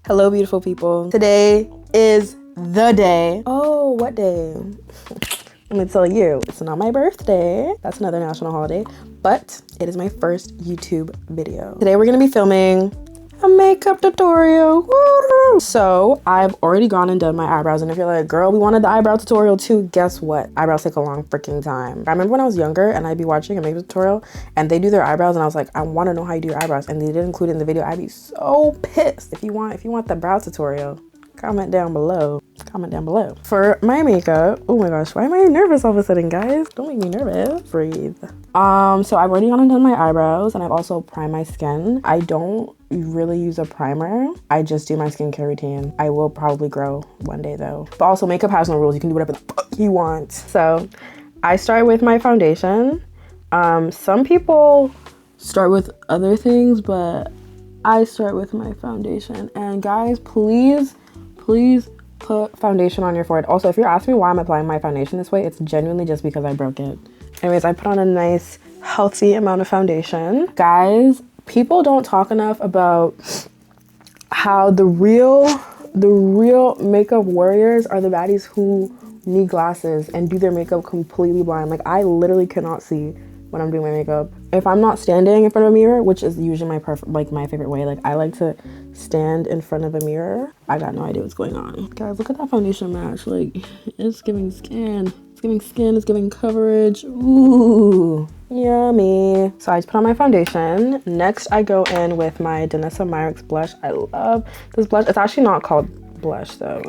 Hello, beautiful people. Today is the day. Oh, what day? Let me tell you, it's not my birthday. That's another national holiday, but it is my first YouTube video. Today we're gonna be filming a makeup tutorial. Woo! So I've already gone and done my eyebrows, and if you're like, girl, we wanted the eyebrow tutorial too, guess what? Eyebrows take a long freaking time. I remember when I was younger and I'd be watching a makeup tutorial and they do their eyebrows and I was like, I want to know how you do your eyebrows, and they didn't include it in the video. I'd be so pissed. If you want the brow tutorial, comment down below. For my makeup, oh my gosh, why am I nervous all of a sudden, guys? Don't make me nervous. Breathe. So I've already gone and done my eyebrows, and I've also primed my skin. I don't really use a primer. I just do my skincare routine. I will probably grow one day though. But also, makeup has no rules. You can do whatever the fuck you want. So I start with my foundation. Some people start with other things, but I start with my foundation. And guys, please put foundation on your forehead. Also, if you're asking me why I'm applying my foundation this way, it's genuinely just because I broke it. Anyways, I put on a nice healthy amount of foundation. Guys, people don't talk enough about how the real makeup warriors are the baddies who need glasses and do their makeup completely blind. Like, I literally cannot see when I'm doing my makeup. If I'm not standing in front of a mirror, which is usually my favorite way, like I like to stand in front of a mirror, I got no idea what's going on. Guys, look at that foundation match. Like, it's giving skin. It's giving skin, it's giving coverage. Ooh, yummy. So I just put on my foundation. Next, I go in with my Danessa Myricks blush. I love this blush. It's actually not called blush though.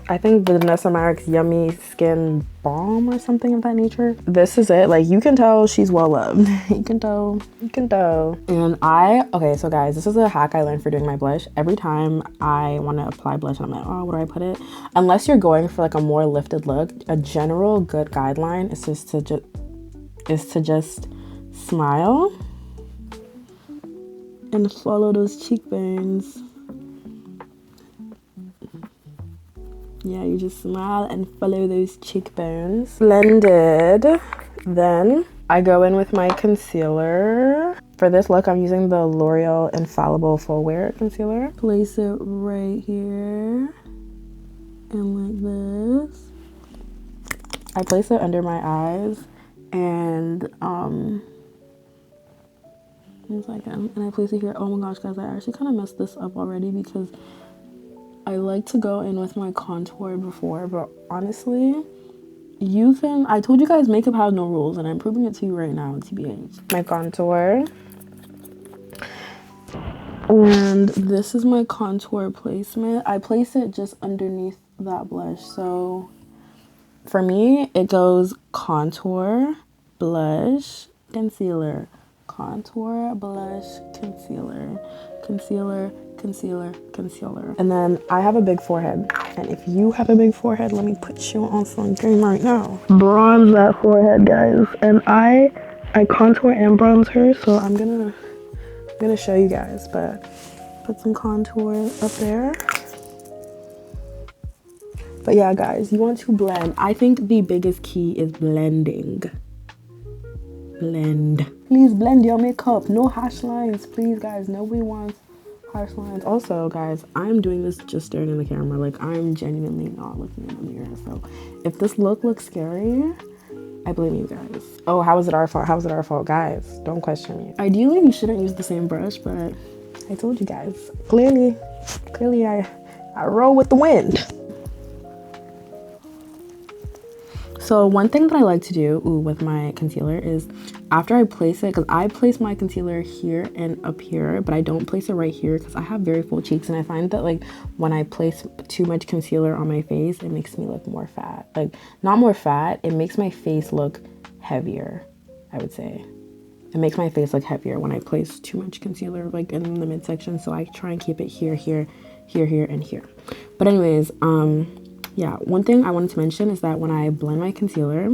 I think the Danessa Myricks Yummy Skin Balm or something of that nature. This is it. Like, you can tell she's well loved. You can tell. And okay, so guys, this is a hack I learned for doing my blush. Every time I want to apply blush, I'm like, oh, where do I put it? Unless you're going for like a more lifted look, a general good guideline is to just smile and follow those cheekbones. Yeah, you just smile and follow those cheekbones. Blended. Then I go in with my concealer. For this look, I'm using the L'Oreal Infallible Full Wear Concealer. Place it right here. And like this. I place it under my eyes. And, one second. And I place it here. Oh my gosh, guys, I actually kind of messed this up already because I like to go in with my contour before, but honestly, I told you guys makeup has no rules, and I'm proving it to you right now, TBH. My contour. And this is my contour placement. I place it just underneath that blush. So for me, it goes contour, blush, concealer. Contour, blush, concealer. Concealer, concealer, concealer. And then I have a big forehead, and if you have a big forehead, let me put you on some game right now. Bronze that forehead, guys. And I contour and bronze her, so I'm gonna show you guys, but put some contour up there. But yeah, guys, you want to blend. I think the biggest key is blending. Blend. Please blend your makeup. No harsh lines, please, guys. Nobody wants harsh lines. Also, guys, I'm doing this just staring in the camera. Like, I'm genuinely not looking in the mirror. So if this look looks scary, I blame you guys. Oh, how is it our fault? Guys, don't question me. Ideally, you shouldn't use the same brush, but I told you guys. Clearly I roll with the wind. So one thing that I like to do with my concealer is after I place it, because I place my concealer here and up here, but I don't place it right here because I have very full cheeks, and I find that like when I place too much concealer on my face, it makes me look more fat. Like, not more fat, it makes my face look heavier, I would say. It makes my face look heavier when I place too much concealer like in the midsection, so I try and keep it here, and here. But anyways, yeah, one thing I wanted to mention is that when I blend my concealer,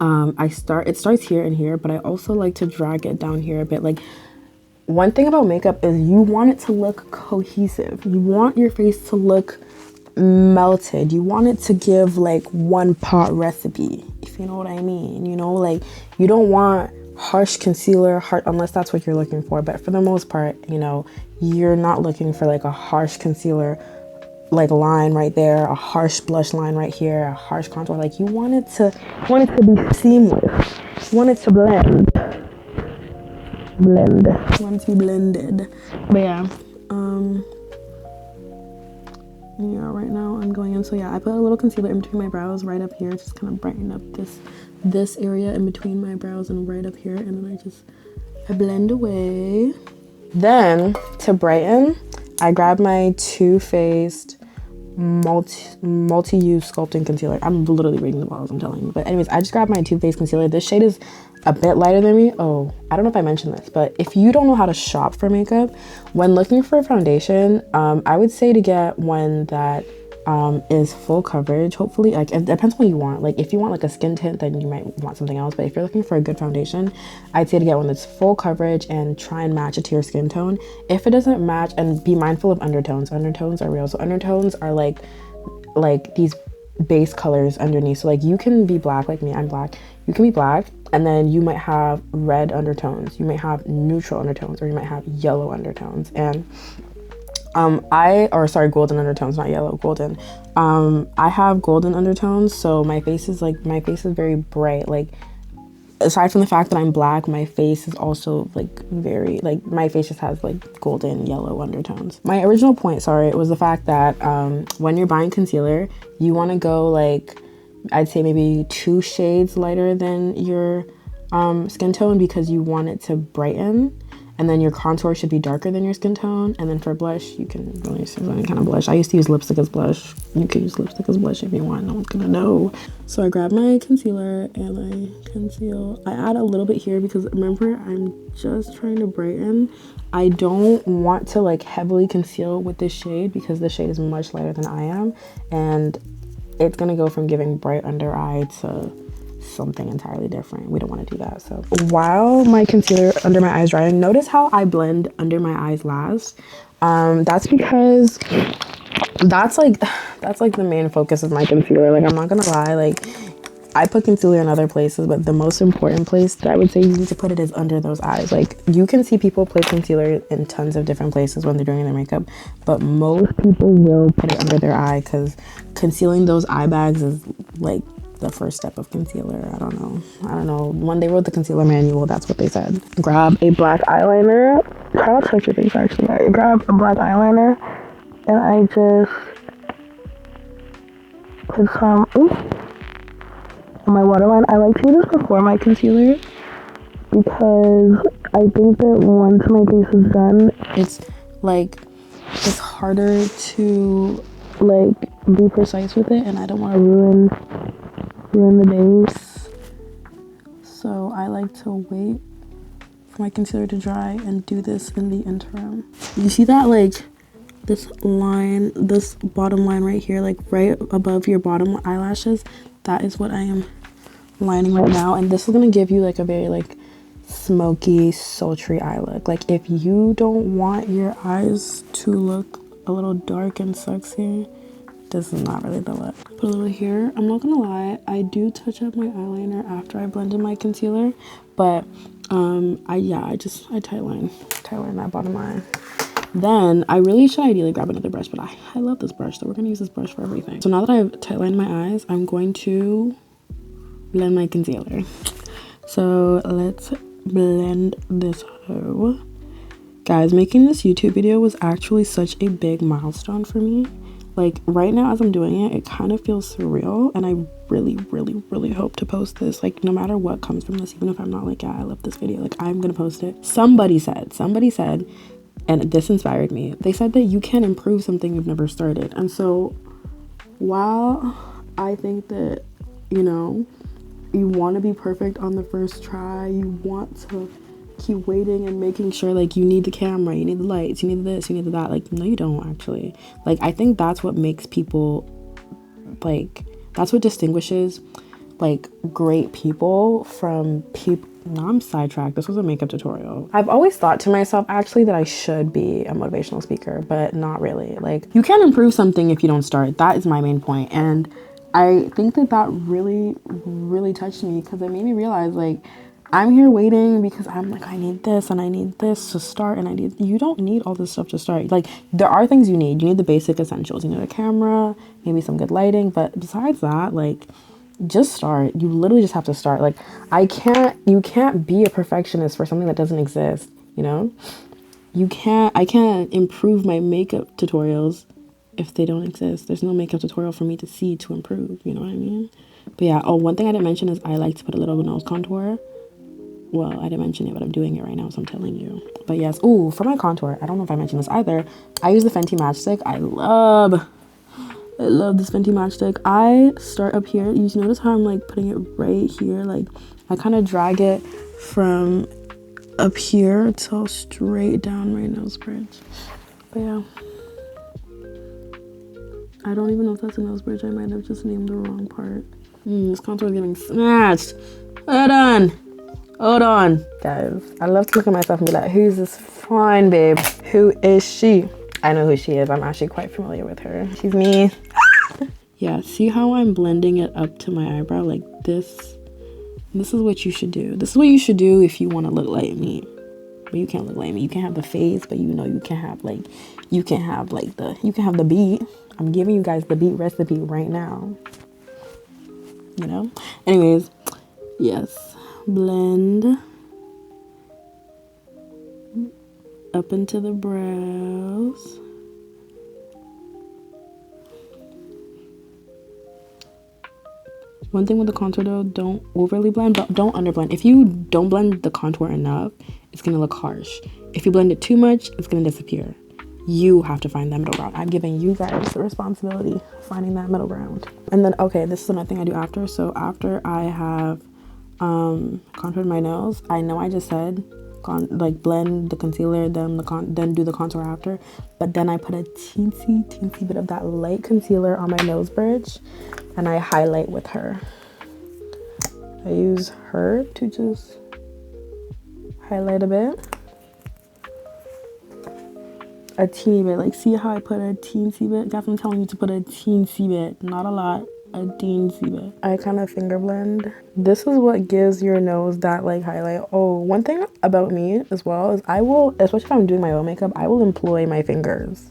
it starts here and here, but I also like to drag it down here a bit. Like, one thing about makeup is you want it to look cohesive. You want your face to look melted. You want it to give like one pot recipe, if you know what I mean. You know, like, you don't want harsh concealer, unless that's what you're looking for. But for the most part, you know, you're not looking for like a harsh concealer like line right there, a harsh blush line right here, a harsh contour. Like you want it to be seamless. You want it to blend. You want it to be blended. But yeah, yeah, right now I'm going in. So yeah, I put a little concealer in between my brows right up here, just kind of brighten up this area in between my brows and right up here, and then I blend away. Then to brighten, I grab my Too Faced multi-use sculpting concealer. I'm literally reading the bottles, I'm telling you. But anyways, I just grabbed my Too Faced concealer. This shade is a bit lighter than me. Oh, I don't know if I mentioned this, but if you don't know how to shop for makeup, when looking for a foundation, I would say to get one that is full coverage. Hopefully, like it depends what you want. Like if you want like a skin tint, then you might want something else, but if you're looking for a good foundation, I'd say to get one that's full coverage and try and match it to your skin tone. If it doesn't match, and be mindful of undertones. Undertones are real. So undertones are like these base colors underneath. So like you can be black, like me, I'm black. You can be black and then you might have red undertones, you might have neutral undertones, or you might have yellow undertones. And golden undertones, not yellow, golden. I have golden undertones, so my face is very bright. Like aside from the fact that I'm black, my face is also like very, like my face just has like golden yellow undertones. My original point, was the fact that when you're buying concealer, you want to go like, I'd say maybe 2 shades lighter than your skin tone, because you want it to brighten. And then your contour should be darker than your skin tone. And then for blush, you can really use any kind of blush. I used to use lipstick as blush. You can use lipstick as blush if you want. No one's gonna know. So I grab my concealer and I conceal. I add a little bit here because remember, I'm just trying to brighten. I don't want to like heavily conceal with this shade because this shade is much lighter than I am. And it's gonna go from giving bright under eye to something entirely different. We don't want to do that. So while my concealer under my eyes drying, notice how I blend under my eyes last. That's because that's like the main focus of my concealer. Like I'm not gonna lie, like I put concealer in other places, but the most important place that I would say you need to put it is under those eyes. Like you can see people place concealer in tons of different places when they're doing their makeup, but most people will put it under their eye because concealing those eye bags is like the first step of concealer. I don't know. When they wrote the concealer manual, that's what they said. Grab a black eyeliner. Try not to touch your face actually. I grab a black eyeliner and I just put some on my waterline. I like to do this before my concealer because I think that once my face is done, it's harder to like be precise with it, and I don't want to ruin the base. So I like to wait for my concealer to dry and do this in the interim. You see that like this line, this bottom line right here, like right above your bottom eyelashes? That is what I am lining right now, and this is gonna give you like a very like smoky, sultry eye look. Like if you don't want your eyes to look a little dark and sexy, this is not really the look. Put a little here. I'm not gonna lie, I do touch up my eyeliner after I blend in my concealer, but I tightline that bottom line. Then I really should ideally grab another brush, but I love this brush, so we're gonna use this brush for everything. So now that I've tightlined my eyes, I'm going to blend my concealer. So let's blend this hoe. Guys, making this YouTube video was actually such a big milestone for me. Like right now as I'm doing it, it kind of feels surreal, and I really hope to post this. Like no matter what comes from this, even if I'm not like, yeah, I love this video, like I'm gonna post it. Somebody said, and this inspired me. They said that you can't improve something you've never started. And so while I think that, you know, you want to be perfect on the first try, you want to keep waiting and making sure like you need the camera, you need the lights, you need this, you need that. Like no, you don't actually. Like I think that's what makes people, like that's what distinguishes like great people from people. No, I'm sidetracked. This was a makeup tutorial. I've always thought to myself actually that I should be a motivational speaker, but not really. Like you can't improve something if you don't start. That is my main point. And I think that really touched me because it made me realize like I'm here waiting because I'm like, I need this and I need this to start, and you don't need all this stuff to start. Like, there are things you need. You need the basic essentials. You need a camera, maybe some good lighting, but besides that, like, just start. You literally just have to start. Like, you can't be a perfectionist for something that doesn't exist, you know? I can't improve my makeup tutorials if they don't exist. There's no makeup tutorial for me to see to improve, you know what I mean? But yeah, oh, one thing I didn't mention is I like to put a little nose contour. Well, I didn't mention it, but I'm doing it right now, so I'm telling you. But yes, ooh, for my contour, I don't know if I mentioned this either. I use the Fenty Matchstick. I love this Fenty Matchstick. I start up here. You notice how I'm like putting it right here? Like, I kind of drag it from up here till straight down my nose bridge. But yeah. I don't even know if that's a nose bridge. I might have just named the wrong part. This contour is getting snatched. Hold on. Guys, I love to look at myself and be like, who's this fine babe? Who is she? I know who she is. I'm actually quite familiar with her. She's me. Yeah, see how I'm blending it up to my eyebrow like this? This is what you should do. This is what you should do if you want to look like me. But you can't look like me. You can have the face, but you know you can have the beat. I'm giving you guys the beat recipe right now. You know? Anyways, yes. Blend up into the brows. One thing with the contour though, don't overly blend, but don't underblend. If you don't blend the contour enough, it's gonna look harsh. If you blend it too much, it's gonna disappear. You have to find that middle ground. I'm giving you guys the responsibility of finding that middle ground. And then, okay, this is another thing I do after. So after I have contoured my nose, I know I just said blend the concealer, then do the contour after, but then I put a teensy bit of that light concealer on my nose bridge and I highlight with her. I use her to just highlight a bit. A teeny bit. Like, see how I put a teensy bit? Guys, I'm telling you to put a teensy bit, not a lot. A teensy bit. I kind of finger blend. This is what gives your nose that like highlight. Oh, one thing about me as well is I will, especially if I'm doing my own makeup, I will employ my fingers.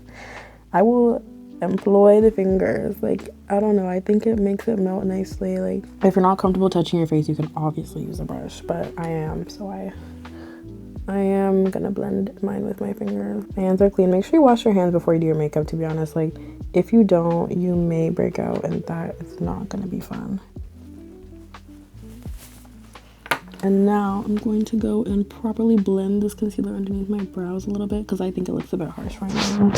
I will employ the fingers. Like, I don't know, I think it makes it melt nicely. Like, if you're not comfortable touching your face, you can obviously use a brush, but I am, so I am gonna blend mine with my fingers. My hands are clean. Make sure you wash your hands before you do your makeup, to be honest. Like, if you don't, you may break out and that is not gonna be fun. And now I'm going to go and properly blend this concealer underneath my brows a little bit because I think it looks a bit harsh right now.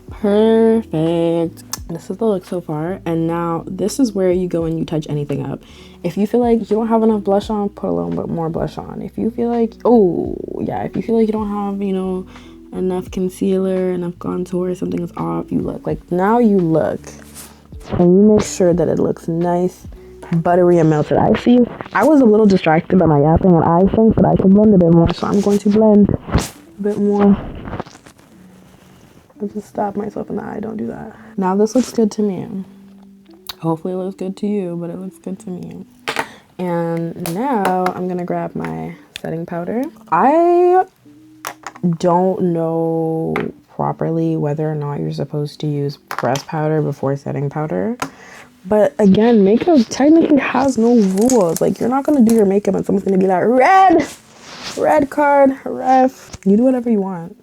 Perfect. This is the look so far, and now this is where you go and you touch anything up. If you feel like you don't have enough blush on, put a little bit more blush on. If you feel like, oh yeah, if you feel like you don't have, you know, enough concealer, enough contour, something is off, you look like, now you look and you make sure that it looks nice, buttery and melted. I was a little distracted by my yapping and I think that I can blend a bit more, so I'm going to blend a bit more. I just stabbed myself in the eye. Don't do that. Now this looks good to me. Hopefully it looks good to you, but it looks good to me. And now I'm gonna grab my setting powder. I don't know properly whether or not you're supposed to use pressed powder before setting powder. But again, makeup technically has no rules. Like, you're not gonna do your makeup and someone's gonna be like, red card, ref. You do whatever you want.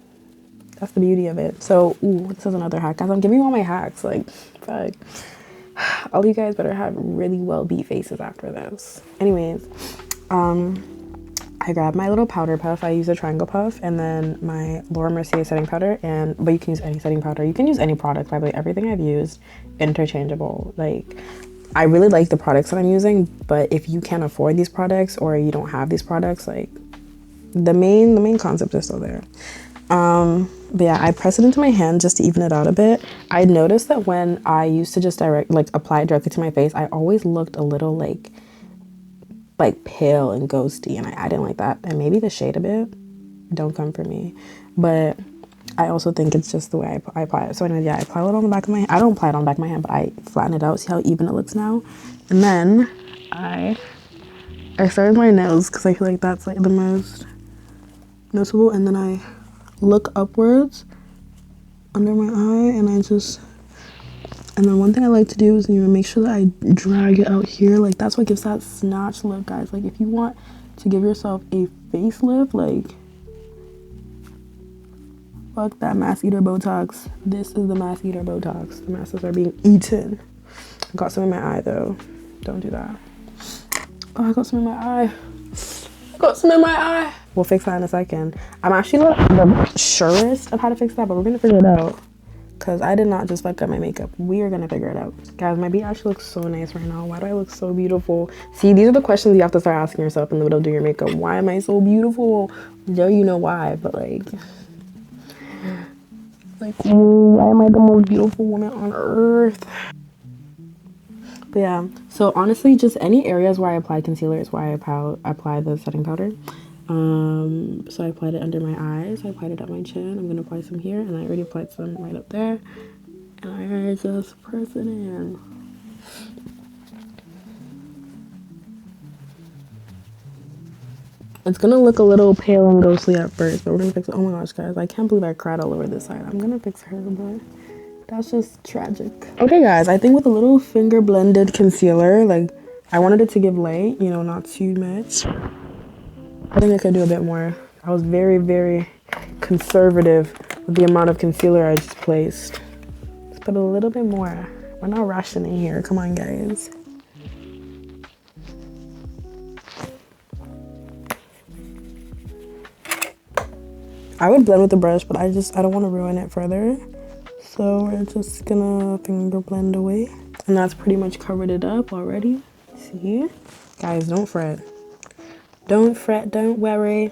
That's the beauty of it. So, ooh, this is another hack. Guys, I'm giving you all my hacks. Like, fuck. All you guys better have really well beat faces after this. Anyways, I grabbed my little powder puff. I use a triangle puff and then my Laura Mercier setting powder. But you can use any setting powder. You can use any product, by the way. Everything I've used, interchangeable. Like, I really like the products that I'm using, but if you can't afford these products or you don't have these products, like, the main concept is still there. But yeah, I press it into my hand just to even it out a bit. I noticed that when I used to just apply it directly to my face, I always looked a little like pale and ghosty, and I didn't like that. And maybe the shade a bit, don't come for me. But I also think it's just the way I apply it. So anyway, yeah, I apply it on the back of my hand. I don't apply it on the back of my hand, but I flatten it out. See how even it looks now? And then I start with my nose because I feel like that's like the most noticeable. And then I look upwards under my eye, and and then one thing I like to do is, you know, make sure that I drag it out here. Like, that's what gives that snatch look, guys. Like, if you want to give yourself a facelift, like, fuck that mass eater Botox. This is the mass eater Botox. The masses are being eaten. I got some in my eye, though. Don't do that. Oh, I got some in my eye. I got some in my eye. We'll fix that in a second. I'm actually not the surest of how to fix that, but we're gonna figure it out. Because I did not just fuck up my makeup. We are gonna figure it out. Guys, my beat actually looks so nice right now. Why do I look so beautiful? See, these are the questions you have to start asking yourself in the middle of doing your makeup. Why am I so beautiful? Yeah, you know why, but like, why am I the most beautiful woman on earth? But yeah, so honestly, just any areas where I apply concealer is where I apply the setting powder. So I applied it under my eyes, I applied it up my chin, I'm gonna apply some here, and I already applied some right up there, and I just press it in. It's gonna look a little pale and ghostly at first, but we're gonna fix it. Oh my gosh, guys, I can't believe I cried all over this side. I'm gonna fix her, but that's just tragic. Okay guys, I think with a little finger blended concealer, like, I wanted it to give light, you know, not too much. I think I could do a bit more. I was very, very conservative with the amount of concealer I just placed. Let's put a little bit more. We're not rationing here. Come on, guys. I would blend with the brush, but I don't want to ruin it further. So we're just gonna finger blend away. And that's pretty much covered it up already. See? Guys, don't fret. Don't fret, don't worry.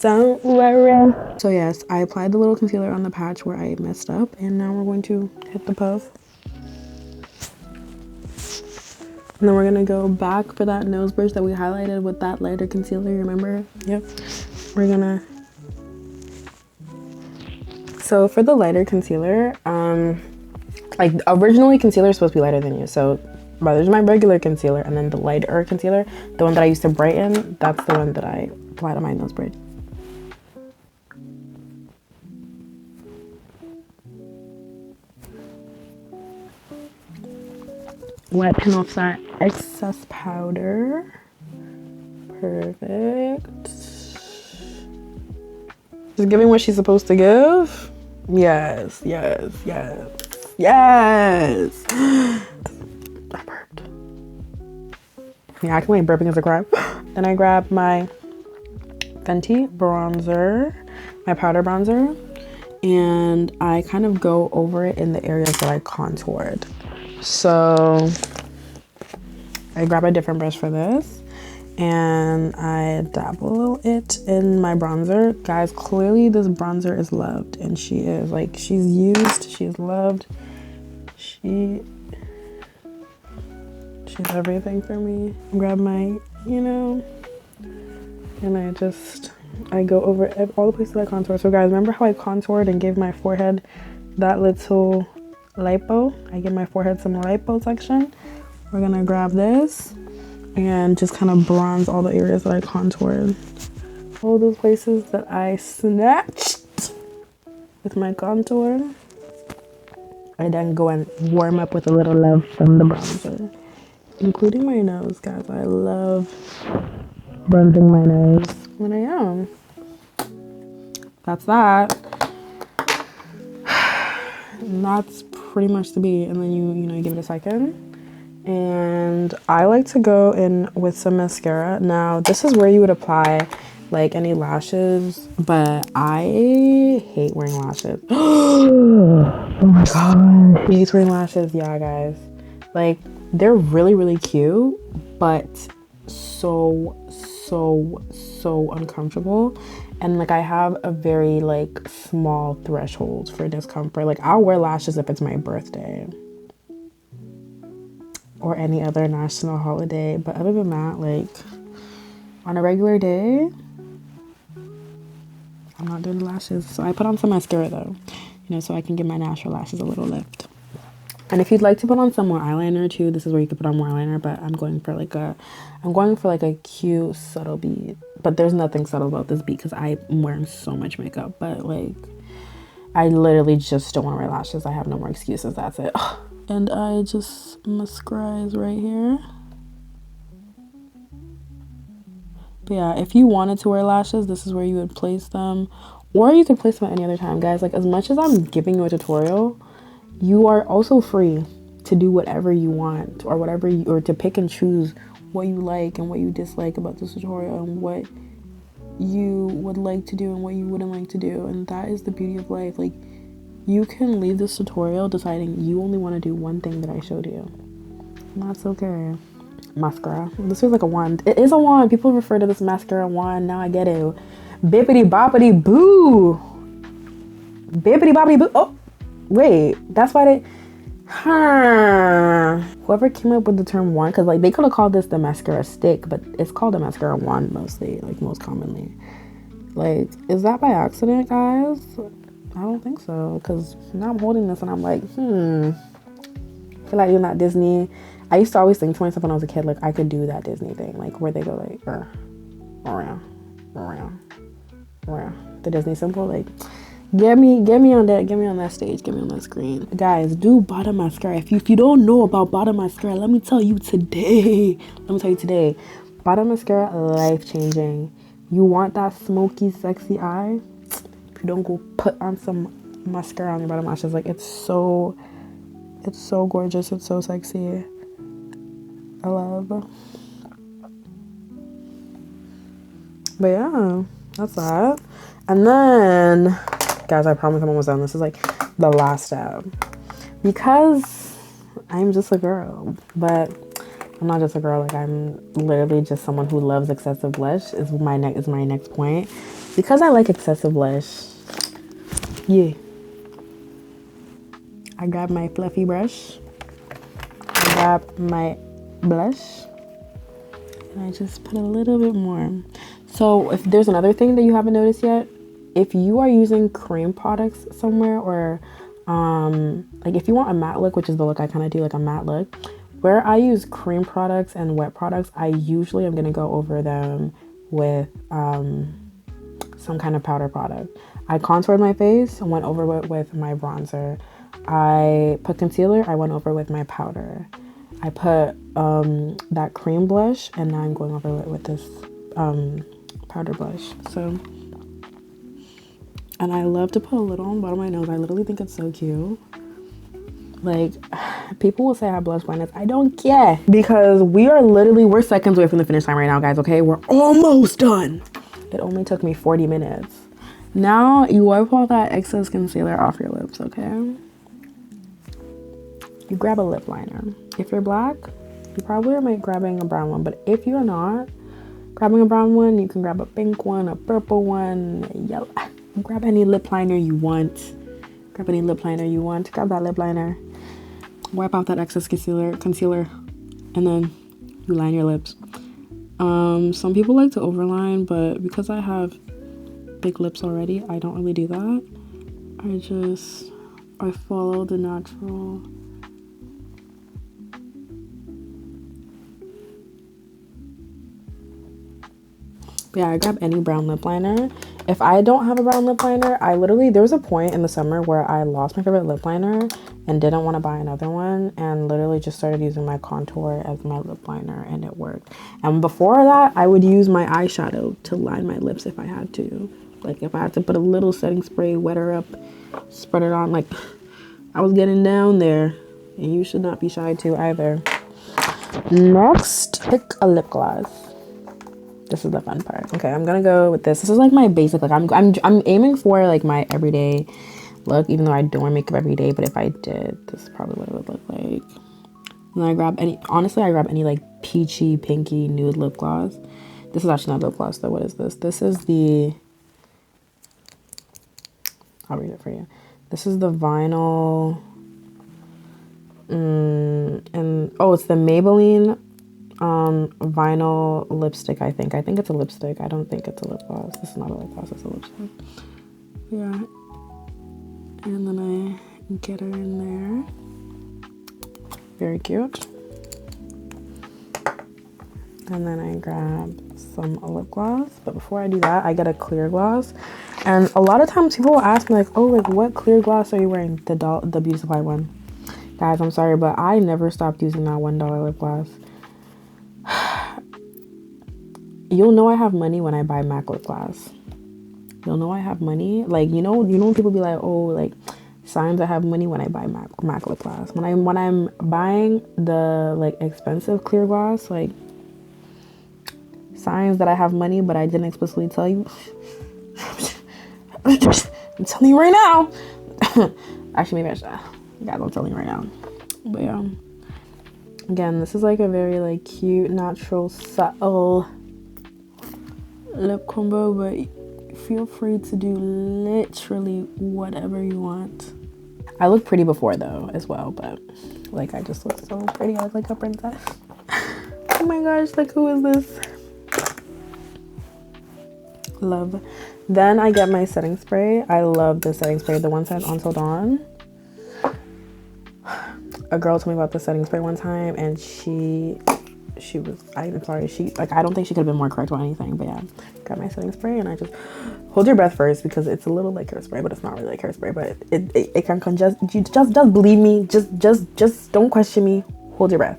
Don't worry. So yes, I applied the little concealer on the patch where I messed up, and now we're going to hit the puff. And then we're gonna go back for that nose bridge that we highlighted with that lighter concealer, remember? Yep. We're gonna... So for the lighter concealer, like originally concealer is supposed to be lighter than you. So there's my regular concealer, and then the lighter concealer, the one that I used to brighten, that's the one that I applied on my nose bridge. Wiping off that excess powder. Perfect. Just giving what she's supposed to give. Yes, yes, yes, yes. I burped. Yeah, I can wait. Burping is a crime. Then I grab my Fenty bronzer, my powder bronzer, and I kind of go over it in the areas that I contoured. So I grab a different brush for this, and I dabble it in my bronzer. Guys, clearly this bronzer is loved, and she is, like, she's used, she's loved, she's everything for me. Grab my, you know, and I go over all the places I contour. So guys, remember how I contoured and gave my forehead that little lipo? I give my forehead some liposuction. We're gonna grab this and just kind of bronze all the areas that I contoured. All those places that I snatched with my contour. I then go and warm up with a little love from the bronzer. Including my nose, guys. I love bronzing my nose when I am. That's that. And that's pretty much the beat. And then you give it a second. And I like to go in with some mascara. Now, this is where you would apply like any lashes, but I hate wearing lashes. Oh my god, I hate wearing lashes. Yeah, guys, like, they're really, really cute, but so uncomfortable. And like, I have a very like small threshold for discomfort. Like, I'll wear lashes if it's my birthday or any other national holiday, but other than that, like, on a regular day, I'm not doing the lashes. So I put on some mascara though, you know, so I can give my natural lashes a little lift. And if you'd like to put on some more eyeliner too, this is where you could put on more eyeliner, but I'm going for like a cute subtle bead. But there's nothing subtle about this bead because I'm wearing so much makeup. But like, I literally just don't want to wear lashes. I have no more excuses. That's it. And I just mascara is right here. But yeah, if you wanted to wear lashes, this is where you would place them. Or you could place them at any other time, guys. Like, as much as I'm giving you a tutorial, you are also free to do whatever you want, or or to pick and choose what you like and what you dislike about this tutorial, and what you would like to do and what you wouldn't like to do. And that is the beauty of life. Like, you can leave this tutorial deciding you only want to do one thing that I showed you, and that's okay. Mascara. This feels like a wand. It is a wand. People refer to this mascara wand. Now I get it. Bippity boppity boo. Bippity boppity boo. Oh, wait. That's why they... Whoever came up with the term wand, because like they could have called this the mascara stick, but it's called a mascara wand mostly, like most commonly. Like, is that by accident, guys? I don't think so, because now I'm holding this and I'm like, I feel like doing that Disney. I used to always think to myself when I was a kid, like I could do that Disney thing, like where they go like around, the Disney symbol. Like, get me on that stage, get me on that screen. Guys, do bottom mascara. If you don't know about bottom mascara, let me tell you today. Bottom mascara, life changing. You want that smoky, sexy eye? If you don't go put on some mascara on your bottom lashes, like it's so gorgeous, it's so sexy. I love. But yeah, that's that. And then, guys, I promise I'm almost done. This is like the last step, because I'm just a girl, but I'm not just a girl. Like, I'm literally just someone who loves excessive blush. Is my next point, because I like excessive blush. Yeah, I grab my fluffy brush. I grab my blush, and I just put a little bit more. So if there's another thing that you haven't noticed yet, if you are using cream products somewhere, or like if you want a matte look, which is the look I kind of do, like a matte look, where I use cream products and wet products, I usually am going to go over them with some kind of powder product. I contoured my face and went over it with my bronzer. I put concealer, I went over with my powder. I put that cream blush, and now I'm going over it with this powder blush. So, and I love to put a little on the bottom of my nose. I literally think it's so cute. Like, people will say I have blush blindness. I don't care, because we're seconds away from the finish line right now, guys. Okay, we're almost done. It only took me 40 minutes. Now you wipe all that excess concealer off your lips, okay? You grab a lip liner. If you're black, you probably are grabbing a brown one, but if you're not grabbing a brown one, you can grab a pink one, a purple one, a yellow. Grab any lip liner you want. Grab that lip liner. Wipe out that excess concealer, and then you line your lips. Some people like to overline, but because I have big lips already, I don't really do that. I follow the natural. But yeah, I grab any brown lip liner. If I don't have a brown lip liner, there was a point in the summer where I lost my favorite lip liner and didn't want to buy another one, and literally just started using my contour as my lip liner, and it worked. And before that, I would use my eyeshadow to line my lips if I had to. Like, if I had to put a little setting spray, wet her up, spread it on, like, I was getting down there, and you should not be shy too either. Next, pick a lip gloss. This is the fun part. Okay, I'm gonna go with this. This is like my basic, like I'm aiming for like my everyday look, even though I don't wear makeup every day, but if I did, this is probably what it would look like. And then I grab any like peachy, pinky, nude lip gloss. This is actually not lip gloss though. What is this? This is I'll read it for you. This is the Vinyl, and it's the Maybelline vinyl lipstick, I think it's a lipstick. I don't think it's a lip gloss. This is not a lip gloss, it's a lipstick. Yeah, and then I get her in there. Very cute. And then I grab some lip gloss, but before I do that, I get a clear gloss. And a lot of times people will ask me like, oh, like what clear gloss are you wearing? The Beauty Supply one. Guys, I'm sorry, but I never stopped using that $1 lip gloss. You'll know I have money when I buy MAC lip gloss. You'll know I have money. Like, you know when people be like, oh, like signs I have money when I buy MAC lip gloss. When I'm buying the like expensive clear gloss, like signs that I have money, but I didn't explicitly tell you. I'm telling you right now. Actually, maybe I should. Guys, I'm telling you right now. But yeah. Again, this is like a very like cute, natural, subtle lip combo, but feel free to do literally whatever you want. I look pretty before though as well, but like I just look so pretty. I look like a princess. Oh my gosh, like who is this? Love. Then I get my setting spray. I love this setting spray, the one says Until Dawn. A girl told me about the setting spray one time, and I'm sorry, I don't think she could have been more correct about anything, but yeah, got my setting spray, and I just hold your breath first because it's a little like hairspray, but it's not really like hairspray, but it can congest. You just believe me, just don't question me. Hold your breath.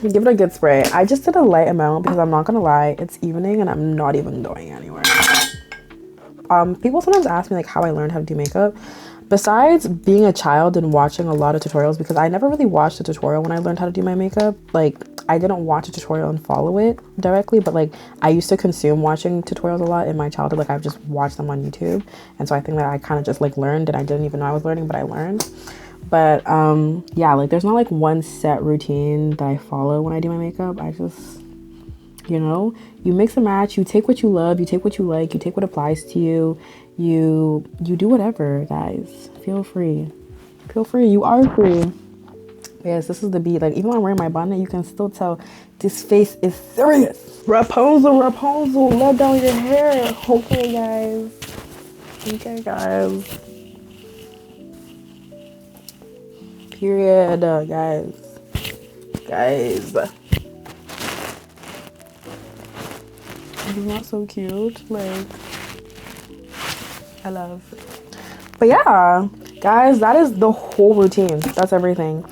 Give it a good spray. I just did a light amount because I'm not gonna lie, it's evening and I'm not even going anywhere. People sometimes ask me like how I learned how to do makeup. Besides being a child and watching a lot of tutorials, because I never really watched a tutorial when I learned how to do my makeup. Like I didn't watch a tutorial and follow it directly, but like I used to consume watching tutorials a lot in my childhood. Like I've just watched them on YouTube, and so I think that I kind of just like learned, and I didn't even know I was learning, but I learned. But yeah, like there's not like one set routine that I follow when I do my makeup. I just, you know, you mix and match, you take what you love, you take what you like, you take what applies to you, you do whatever, guys. Feel free, you are free. Yes, this is the beat. Like even when I'm wearing my bonnet, you can still tell this face is serious. Rapunzel, let down your hair. Okay guys. Period, guys. It's not so cute. Like, I love. But yeah, guys, that is the whole routine. That's everything.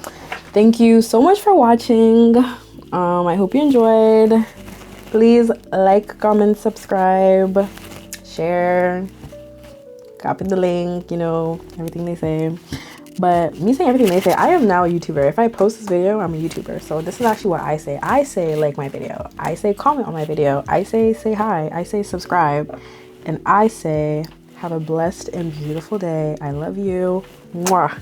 Thank you so much for watching. I hope you enjoyed. Please like, comment, subscribe, share, copy the link, you know, everything they say. But me saying everything they say, I am now a YouTuber. If I post this video, I'm a YouTuber. So this is actually what I say. I say like my video. I say comment on my video. I say hi. I say subscribe. And I say have a blessed and beautiful day. I love you. Mwah.